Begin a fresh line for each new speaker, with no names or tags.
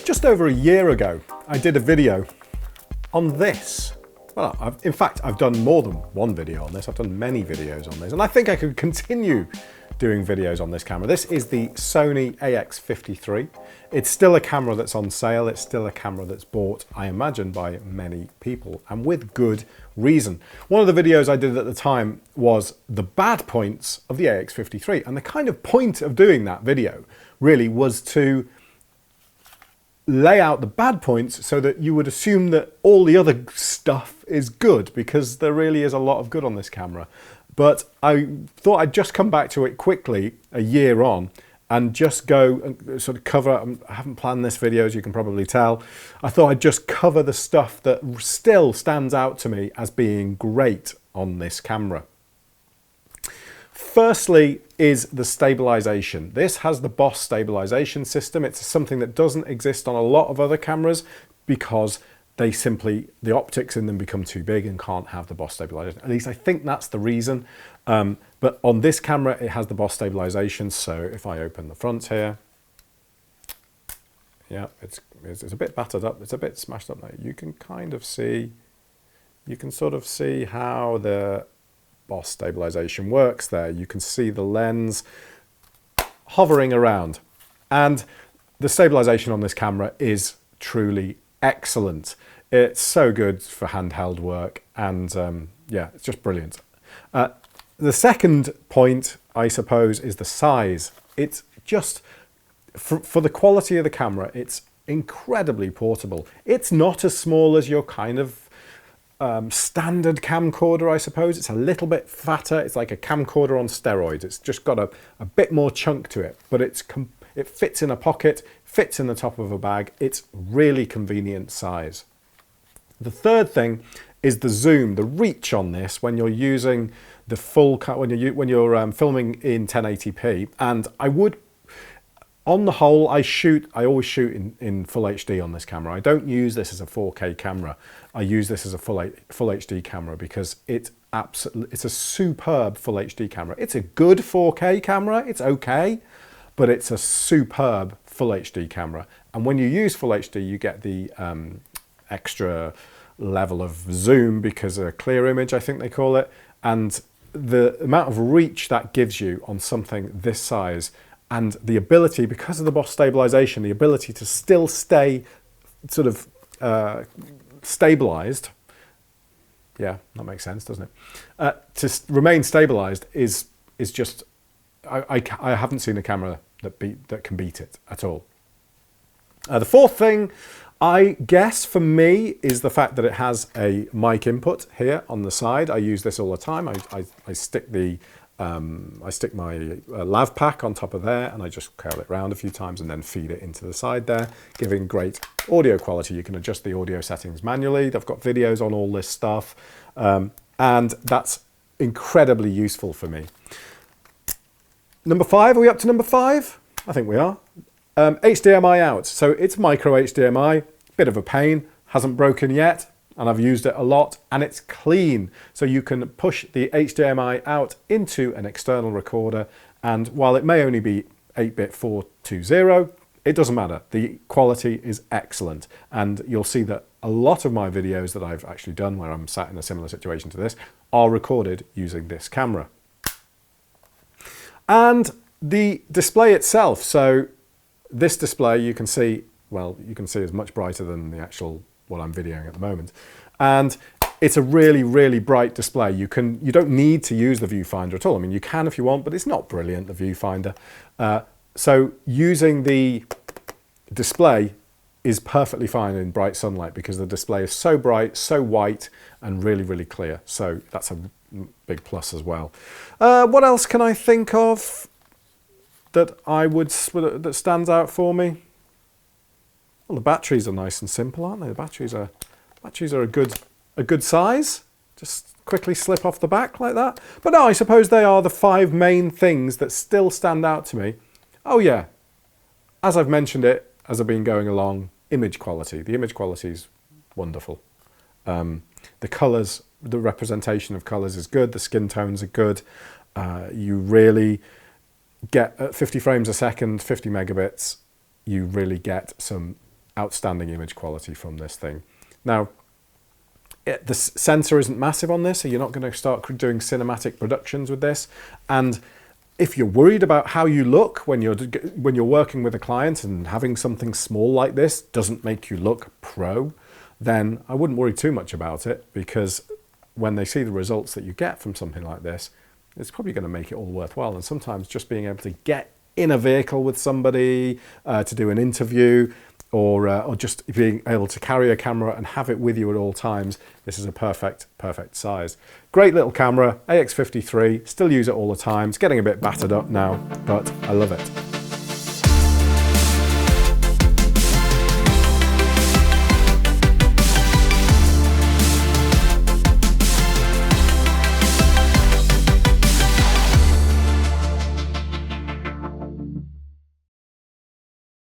Just over a year ago, I did a video on this. Well, in fact, I've done more than one video on this. I've done many videos on this, and I think I could continue doing videos on this camera. This is the Sony AX53. It's still a camera that's on sale. It's still a camera that's bought, I imagine, by many people, and with good reason. One of the videos I did at the time was the bad points of the AX53, and the kind of point of doing that video really was to lay out the bad points so that you would assume that all the other stuff is good, because there really is a lot of good on this camera. But I thought I'd just come back to it quickly a year on and just go and sort of cover. I haven't planned this video, as you can probably tell. I thought I'd just cover the stuff that still stands out to me as being great on this camera. Firstly is the stabilization. This has the Boss stabilization system. It's something that doesn't exist on a lot of other cameras because the optics in them become too big and can't have the Boss stabilization. At least I think that's the reason. But on this camera, it has the Boss stabilization. So if I open the front here, yeah, it's a bit battered up. It's a bit smashed up now. You can kind of see, you can sort of see how the Boss stabilization works there. You can see the lens hovering around, and the stabilization on this camera is truly excellent. It's so good for handheld work, and yeah, it's just brilliant. The second point, I suppose, is the size. It's just, for the quality of the camera, it's incredibly portable. It's not as small as your kind of standard camcorder, I suppose. It's a little bit fatter. It's like a camcorder on steroids. It's just got a bit more chunk to it, but it fits in a pocket, fits in the top of a bag. It's really convenient size. The third thing is the zoom, the reach on this when you're using the full cut, when you're filming in 1080p. And on the whole, I always shoot in full HD on this camera. I don't use this as a 4K camera. I use this as a full HD camera because it's a superb full HD camera. It's a good 4K camera. It's okay, but it's a superb full HD camera. And when you use full HD, you get the extra level of zoom because of a clear image, I think they call it. And the amount of reach that gives you on something this size, and the ability, because of the Boss stabilization, the ability to still stay sort of stabilized. Yeah, that makes sense, doesn't it? To remain stabilized is just, I haven't seen a camera that can beat it at all. The fourth thing, I guess, for me, is the fact that it has a mic input here on the side. I use this all the time. I stick my lav pack on top of there, and I just curl it round a few times and then feed it into the side there, giving great audio quality. You can adjust the audio settings manually. I've got videos on all this stuff, and that's incredibly useful for me. Number 5, are we up to number 5? I think we are. HDMI out. So it's micro HDMI, bit of a pain, hasn't broken yet, and I've used it a lot, and it's clean. So you can push the HDMI out into an external recorder, and while it may only be 8-bit 420, it doesn't matter. The quality is excellent, and you'll see that a lot of my videos that I've actually done where I'm sat in a similar situation to this are recorded using this camera. And the display itself, so this display you can see, well, you can see is much brighter than the actual what I'm videoing at the moment, and it's a really, really bright display. You don't need to use the viewfinder at all. I mean, you can if you want, but it's not brilliant, the viewfinder. So using the display is perfectly fine in bright sunlight because the display is so bright, so white, and really, really clear. So that's a big plus as well. What else can I think of that that stands out for me? Well, the batteries are nice and simple, aren't they? The batteries are a good size. Just quickly slip off the back like that. But no, I suppose they are the 5 main things that still stand out to me. Oh yeah, as I've mentioned it as I've been going along, image quality. The image quality is wonderful. The colours, the representation of colours is good. The skin tones are good. You really get, at 50 frames a second, 50 megabits, you really get some outstanding image quality from this thing. Now, the sensor isn't massive on this, so you're not going to start doing cinematic productions with this. And if you're worried about how you look when you're working with a client and having something small like this doesn't make you look pro, then I wouldn't worry too much about it, because when they see the results that you get from something like this, it's probably going to make it all worthwhile. And sometimes just being able to get in a vehicle with somebody to do an interview, or just being able to carry a camera and have it with you at all times, this is a perfect size. Great little camera, AX53, still use it all the time. It's getting a bit battered up now, but I love it.